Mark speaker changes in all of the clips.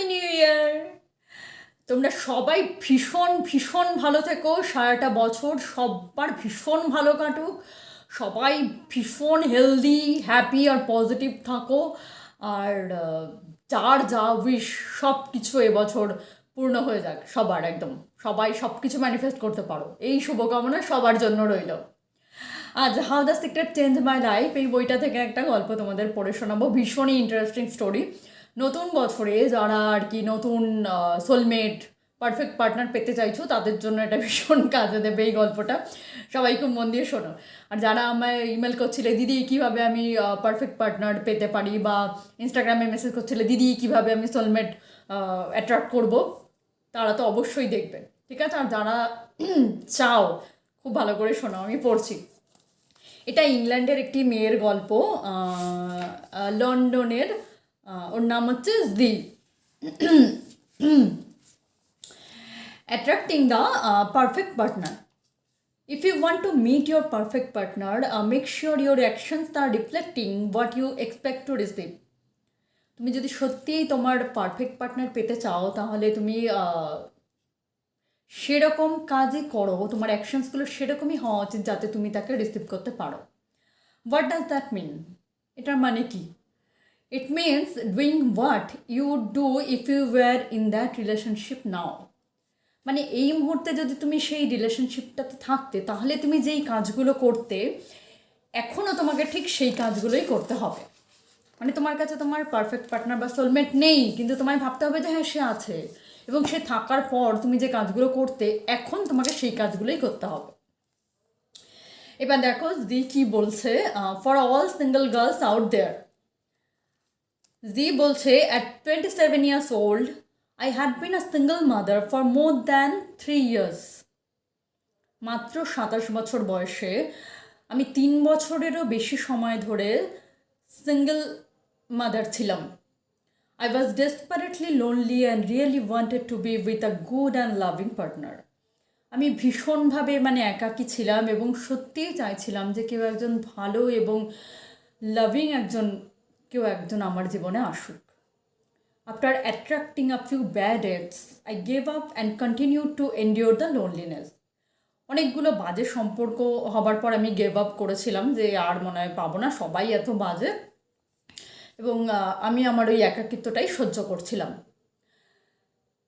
Speaker 1: Happy new year. তোমরা সবাই ভীষণ ভীষণ ভালো থেকো, সারাটা বছর সবার ভীষণ ভালো কাটুক, সবাই ভীষণ হেলদি হ্যাপি আর পজিটিভ থাকো। আর যার যা উইশ সব কিছু এবছর পূর্ণ হয়ে যাক সবার, একদম সবাই সব কিছু ম্যানিফেস্ট করতে পারো, এই শুভকামনা সবার জন্য রইল। আজ how the secret change my life এই বইটা থেকে একটা গল্প তোমাদের পড়ে শোনাবো, ভীষণই ইন্টারেস্টিং স্টোরি। নতুন বছরে যারা আর কি নতুন সোলমেট পারফেক্ট পার্টনার পেতে চাইছো তাদের জন্য এটা ভীষণ কাজে দেবে এই গল্পটা। সবাই খুব মন দিয়ে শোনো। আর যারা আমায় ইমেল করছিলে দিদি কীভাবে আমি পারফেক্ট পার্টনার পেতে পারি, বা ইনস্টাগ্রামে মেসেজ করছিলে দিদি কীভাবে আমি সোলমেট অ্যাট্রাক্ট করব, তারা তো অবশ্যই দেখবে, ঠিক আছে? আর যারা চাও খুব ভালো করে শোনো, আমি পড়ছি। এটা ইংল্যান্ডের একটি মেয়ের গল্প, লন্ডনের, ওর নাম হচ্ছে জি। Attracting the perfect partner. If you want to meet your perfect partner, make sure your actions are reflecting what you expect to receive. তুমি যদি সত্যিই তোমার পারফেক্ট পার্টনার পেতে চাও তাহলে তুমি সেরকম কাজই করো, তোমার অ্যাকশনসগুলো সেরকমই হওয়া উচিত যাতে তুমি তাকে রিসিভ করতে পারো। What does that mean? এটার মানে কি? It means doing what you would do if you were in that relationship now. মানে এই মুহূর্তে যদি তুমি সেই রিলেশনশিপটাতে থাকতে তাহলে তুমি যেই কাজগুলো করতে এখনও তোমাকে ঠিক সেই কাজগুলোই করতে হবে। মানে তোমার কাছে তোমার পারফেক্ট পার্টনার বা সোলমেট নেই, কিন্তু তোমায় ভাবতে হবে যে হ্যাঁ সে আছে, এবং সে থাকার পর তুমি যে কাজগুলো করতে এখন তোমাকে সেই কাজগুলোই করতে হবে। এবার দেখো জি কি বলছে, for all single girls out there. জি বলছে, at 27 years old I had been a single mother for more than 3 years. মাত্র 27 বছর বয়সে আমি 3 বছরেরও বেশি সময় ধরে সিঙ্গল মাদার ছিলাম। I was desperately lonely and really wanted to be with a good and loving partner. আমি ভীষণভাবে একাকী ছিলাম এবং সত্যিই চাইছিলাম যে কেউ একজন ভালো এবং লাভিং কেউ একজন আমার জীবনে আসুক। After attracting a few bad eggs, I gave up and continued to endure the loneliness. অনেকগুলো বাজে সম্পর্ক হবার পর আমি গেভ আপ করেছিলাম যে আর মনে হয় পাবো না, সবাই এত বাজে, এবং আমি আমার ওই একাকিত্বটাই সহ্য করছিলাম।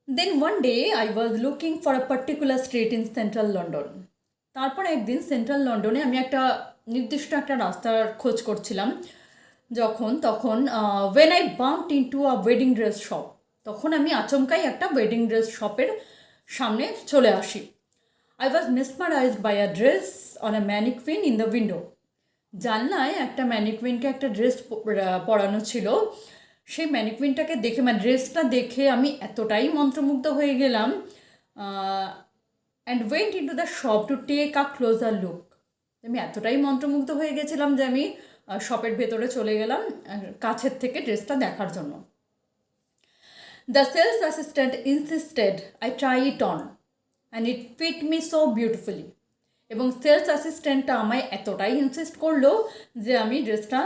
Speaker 1: Then one day I was looking for a particular street in central London. তারপর একদিন সেন্ট্রাল লন্ডনে আমি নির্দিষ্ট একটা রাস্তার খোঁজ করছিলাম। তখন when I bumped into a wedding dress shop, তখন আমি আচমকাই একটা ওয়েডিং ড্রেস শপের সামনে চলে আসি। I was mesmerised by a dress on a mannequin in the window. জানলায় একটা ম্যানিকুইনকে একটা ড্রেস পরানো ছিল। সেই ম্যানিকুইনটাকে দেখে ড্রেসটা দেখে আমি এতটাই মন্ত্রমুগ্ধ হয়ে গেলাম, and went into the shop to take a closer look. আমি এতটাই মন্ত্রমুগ্ধ হয়ে গেছিলাম যে আমি শপের ভেতরে চলে গেলাম কাছের থেকে ড্রেসটা দেখার জন্য। The sales assistant insisted I try it on and it fit me so beautifully. এবং সেলস অ্যাসিস্ট্যান্টটা আমায় এতটাই ইনসিস্ট করলো যে আমি ড্রেসটা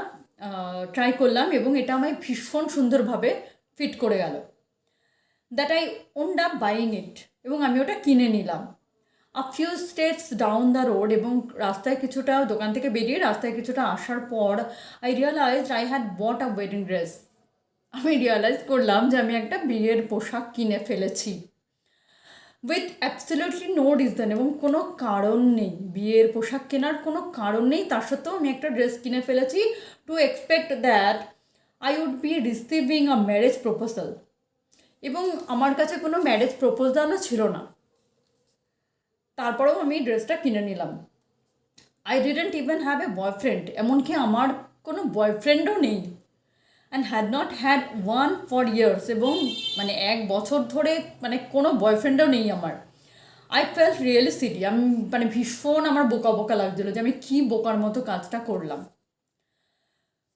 Speaker 1: ট্রাই করলাম এবং এটা আমায় ভীষণ সুন্দরভাবে ফিট করে গেল। That I owned up buying ইট, এবং আমি ওটা কিনে নিলাম। A few steps down the road, এবং রাস্তায় কিছুটা দোকান থেকে বেরিয়ে রাস্তায় কিছুটা আসার পর I realised I had bought a wedding dress. আমি রিয়ালাইজ করলাম যে আমি একটা বিয়ের পোশাক কিনে ফেলেছি, উইথ অ্যাবসলিউটলি নো রিজন, এবং কোনো কারণ নেই, বিয়ের পোশাক কেনার কোনো কারণ নেই। তার সত্ত্বেও আমি একটা ড্রেস কিনে ফেলেছি to expect that I would be receiving a marriage proposal. এবং আমার কাছে কোনো ম্যারেজ প্রপোজালও ছিল না, তারপরেও আমি ড্রেসটা কিনে নিলাম। I didn't even have a boyfriend, এমনকি আমার কোনো বয়ফ্রেন্ডও নেই, and had not had one for years, এবং 1 বছর ধরে কোনো বয়ফ্রেন্ডও নেই আমার। আই ফেল্ট রিয়েলি সিলি, আমি ভীষণ আমার বোকা বোকা লাগছিলো যে আমি কী বোকার মতো কাজটা করলাম।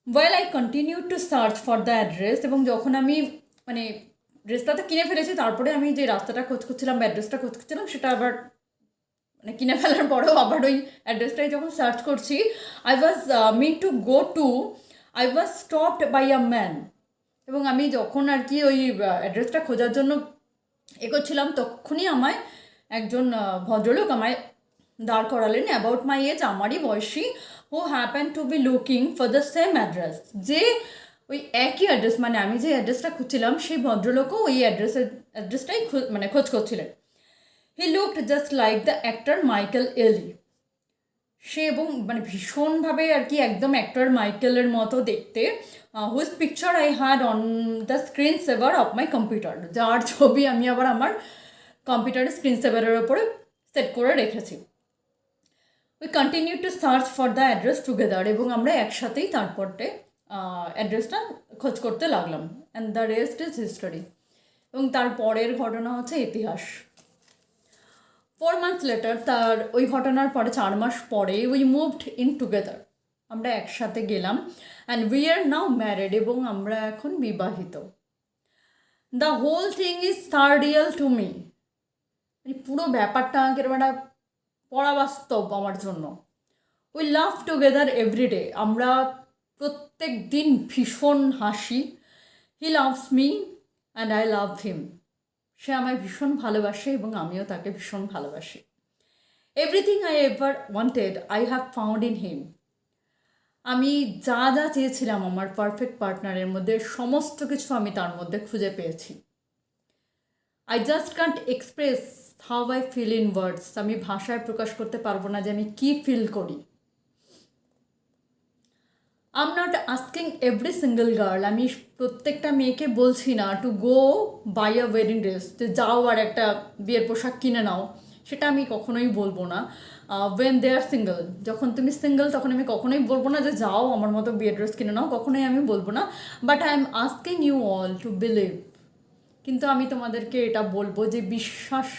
Speaker 1: Well I continue to search for the address, এবং যখন আমি ড্রেসটা তো কিনে ফেলেছি, তারপরে আমি যে রাস্তাটা খোঁজ করছিলাম বা অ্যাড্রেসটা খোঁজ করছিলাম সেটা আবার কিনে ফেলার পরেও আবার ওই অ্যাড্রেসটাই যখন সার্চ করছি, I was meant to go to, I was stopped by a man. এবং আমি যখন আর কি ওই অ্যাড্রেসটা খোঁজার জন্য এগোচ্ছিলাম তখনই আমায় একজন ভদ্রলোক আমায় দাঁড় করালেন অ্যাবাউট মাই এজ, আমারই বয়সী, who happen to be looking for the same address. যে ওই একই অ্যাড্রেস, মানে আমি যে অ্যাড্রেসটা খুঁজছিলাম সেই ভদ্রলোকও ওই অ্যাড্রেসটাই মানে খোঁজ করছিলেন। He looked just like the actor Michael এলি। সে এবং মানে ভীষণভাবে আর কি একদম অ্যাক্টর মাইকেলের মতো দেখতে, whose picture I had on the screen saver of my computer, যার ছবি আমি আবার আমার কম্পিউটারের স্ক্রিন সেভারের ওপরে সেট করে রেখেছি। We continue to search for the address together, এবং আমরা একসাথেই তারপরে অ্যাড্রেসটা খোঁজ করতে লাগলাম। And the rest is history. এবং তারপরের ঘটনা হচ্ছে ইতিহাস। 4 months লেটার, তার ওই ঘটনার পরে 4 মাস পরে উই মুভড ইন টুগেদার, আমরা একসাথে গেলাম। And we are now married, এবং আমরা এখন বিবাহিত। The whole thing is surreal to me, মানে পুরো ব্যাপারটা কিরকম একটা পরাবাস্তব আমার জন্য। উই লাভ টুগেদার এভরিডে, আমরা প্রত্যেক দিন ভীষণ হাসি। He loves me and I love him, সে আমায় ভীষণ ভালোবাসে এবং আমিও তাকে ভীষণ ভালোবাসি। Everything I ever wanted I have found in him, আমি যা যা চেয়েছিলাম আমার পারফেক্ট পার্টনারের মধ্যে সমস্ত কিছু আমি তার মধ্যে খুঁজে পেয়েছি। I just can't express how I feel in words, আমি ভাষায় প্রকাশ করতে পারবো না যে আমি কী ফিল করি। I am not asking every single girl, আমি প্রত্যেকটা মেয়েকে বলছি না to go buy a wedding dress, যে যাও আর একটা বিয়ের পোশাক কিনে নাও, সেটা আমি কখনোই বলবো না। ওয়েন দে আর সিঙ্গল, যখন তুমি সিঙ্গল তখন আমি কখনোই বলবো না যে যাও আমার মতো বিয়ের ড্রেস কিনে নাও, কখনোই আমি বলবো না। But I am asking you all to believe, কিন্তু আমি তোমাদেরকে এটা বলবো যে বিশ্বাস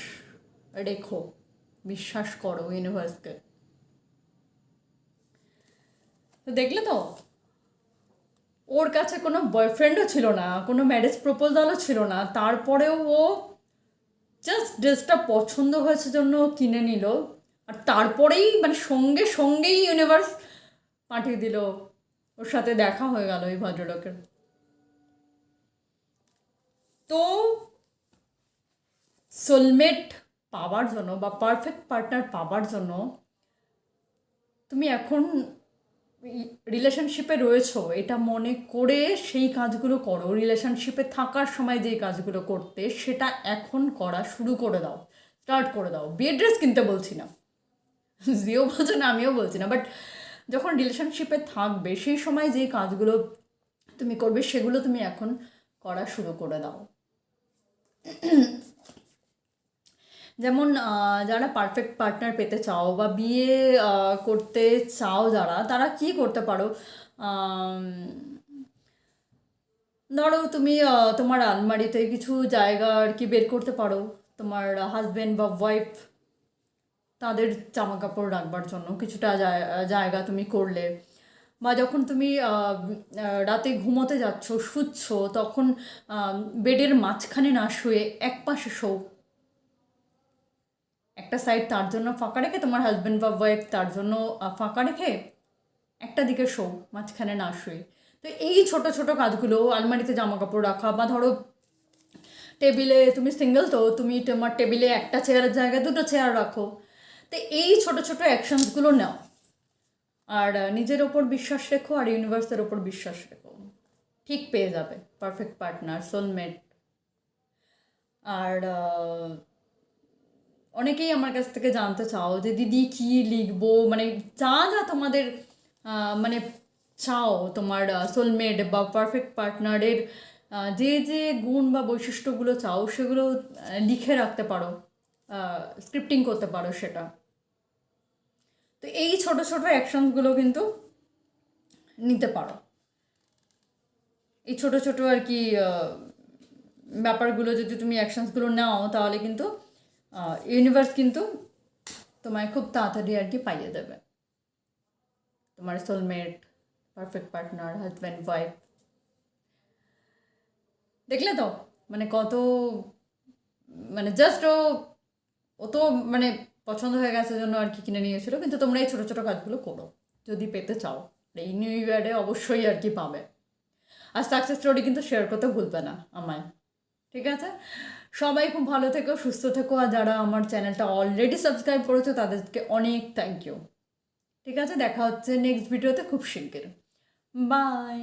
Speaker 1: রেখো, বিশ্বাস করো ইউনিভার্সকে। তো দেখলে তো, ওর কাছে কোনো বয়ফ্রেন্ডও ছিল না, কোনো ম্যারেজ প্রপোজালও ছিল না, তারপরেও ও জাস্ট ড্রেসটা পছন্দ হয়েছে জন্য কিনে নিল। আর তারপরেই মানে সঙ্গে সঙ্গেই ইউনিভার্স পাঠিয়ে দিল, ওর সাথে দেখা হয়ে গেল এই ভদ্রলোকের। তো সোলমেট পাওয়ার জন্য বা পারফেক্ট পার্টনার পাওয়ার জন্য তুমি এখন রিলেশনশিপে রয়েছো এটা মনে করে সেই কাজগুলো করো। রিলেশনশিপে থাকার সময় যেই কাজগুলো করতে, সেটা এখন করা শুরু করে দাও, স্টার্ট করে দাও। বিয়ের ড্রেস কিনতে বলছি না, জিও বলছো না, আমিও বলছি না, বাট যখন রিলেশনশিপে থাকবে সেই সময় যেই কাজগুলো তুমি করবে সেগুলো তুমি এখন করা শুরু করে দাও। যেমন যারা পারফেক্ট পার্টনার পেতে চাও বা বিয়ে করতে চাও যারা, তারা কি করতে পারো? ধরো তুমি তোমার আলমারিতে কিছু জায়গা আর কি বের করতে পারো, তোমার হাজব্যান্ড বা ওয়াইফ তাদের জামা কাপড় রাখবার জন্য কিছুটা জায়গা তুমি করলে। বা যখন তুমি রাতে ঘুমোতে যাচ্ছ, শুচ্ছ, তখন বেডের মাঝখানে না শুয়ে এক পাশে শো, একটা সাইড তার জন্য ফাঁকা রেখে, তোমার হাজব্যান্ড বা ওয়াইফ তার জন্য ফাঁকা রেখে একটা দিকে শো, মাঝখানে না শুয়ে। তো এই ছোট ছোট কাজগুলো, আলমারিতে জামা কাপড় রাখা, বা ধরো টেবিলে, তুমি সিঙ্গেল তো তুমি তোমার টেবিলে একটা চেয়ারের জায়গায় দুটো চেয়ার রাখো। তো এই ছোট ছোট অ্যাকশনসগুলো নাও, আর নিজের ওপর বিশ্বাস রেখো আর ইউনিভার্সের ওপর বিশ্বাস রেখো, ঠিক পেয়ে যাবে পারফেক্ট পার্টনার, সোলমেট। আর অনেকেই আমার কাছ থেকে জানতে চাও যে দিদি কী লিখবো, মানে যা যা তোমাদের মানে চাও তোমার সোলমেট বা পারফেক্ট পার্টনারের যে যে গুণ বা বৈশিষ্ট্যগুলো চাও সেগুলো লিখে রাখতে পারো, স্ক্রিপ্টিং করতে পারো সেটা। তো এই ছোট ছোট অ্যাকশনসগুলো কিন্তু নিতে পারো। এই ছোট ছোট আর কি ব্যাপারগুলো যদি তুমি অ্যাকশনসগুলো নাও, তাহলে কিন্তু ইউনিভার্স কিন্তু তোমায় খুব তাড়াতাড়ি আর কি পাইয়ে দেবে তোমার soulmate, perfect partner, husband, wife. দেখলে তো মানে কত, মানে জাস্ট ও তো মানে পছন্দ হয়ে গেছে জন্য আর কি কিনে নিয়েছিল। কিন্তু তোমরা এই ছোটো ছোটো কাজগুলো করো যদি পেতে চাও, এই নিউ ইয়ারে অবশ্যই আর কি পাবে। আর সাকসেস স্টোরি কিন্তু শেয়ার করতে ভুলবে না আমায়, ঠিক আছে? সবাই খুব ভালো থেকো, সুস্থ থেকো, আর যারা আমার চ্যানেলটা অলরেডি সাবস্ক্রাইব করেছো তাদেরকে অনেক থ্যাংক ইউ। ঠিক আছে, দেখা হচ্ছে নেক্সট ভিডিওতে খুব শিগগির। বাই।